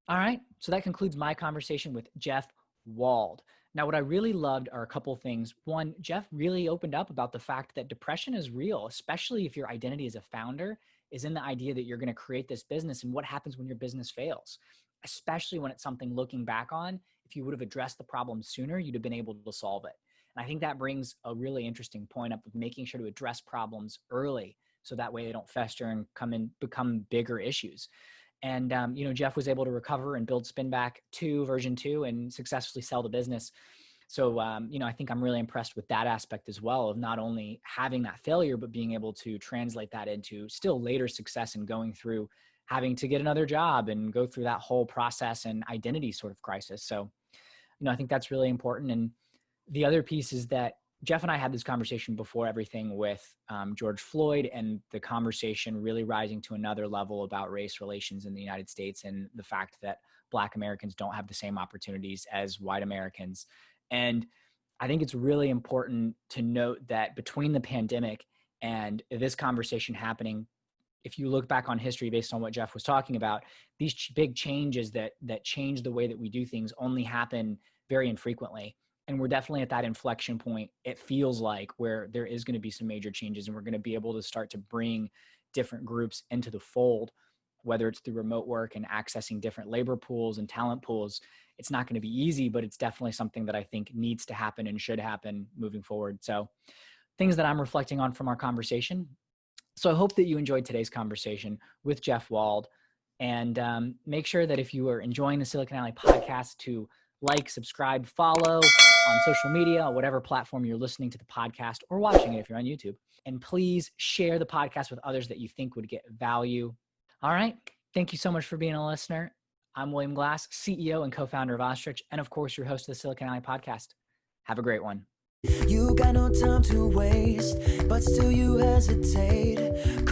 All right. So that concludes my conversation with Jeff Wald. Now, what I really loved are a couple of things. One, Jeff really opened up about the fact that depression is real, especially if your identity as a founder is in the idea that you're going to create this business and what happens when your business fails, especially when it's something looking back on. If you would have addressed the problem sooner, you'd have been able to solve it. And I think that brings a really interesting point up of making sure to address problems early so that way they don't fester and become bigger issues. And, Jeff was able to recover and build Spinback 2 version 2 and successfully sell the business. So, I think I'm really impressed with that aspect as well of not only having that failure, but being able to translate that into still later success and going through having to get another job and go through that whole process and identity sort of crisis. So, I think that's really important. And the other piece is that Jeff and I had this conversation before everything with George Floyd and the conversation really rising to another level about race relations in the United States and the fact that Black Americans don't have the same opportunities as white Americans. And I think it's really important to note that between the pandemic and this conversation happening, if you look back on history based on what Jeff was talking about, these big changes that change the way that we do things only happen very infrequently. And we're definitely at that inflection point, it feels like, where there is going to be some major changes and we're going to be able to start to bring different groups into the fold, whether it's through remote work and accessing different labor pools and talent pools. It's not going to be easy, but it's definitely something that I think needs to happen and should happen moving forward. So things that I'm reflecting on from our conversation. So I hope that you enjoyed today's conversation with Jeff Wald, and make sure that if you are enjoying the Silicon Alley podcast to like, subscribe, follow on social media, whatever platform you're listening to the podcast or watching it if you're on YouTube. And please share the podcast with others that you think would get value. All right. Thank you so much for being a listener. I'm William Glass, CEO and co-founder of Ostrich, and of course, your host of the Silicon Alley podcast. Have a great one. You got no time to waste, but still you hesitate.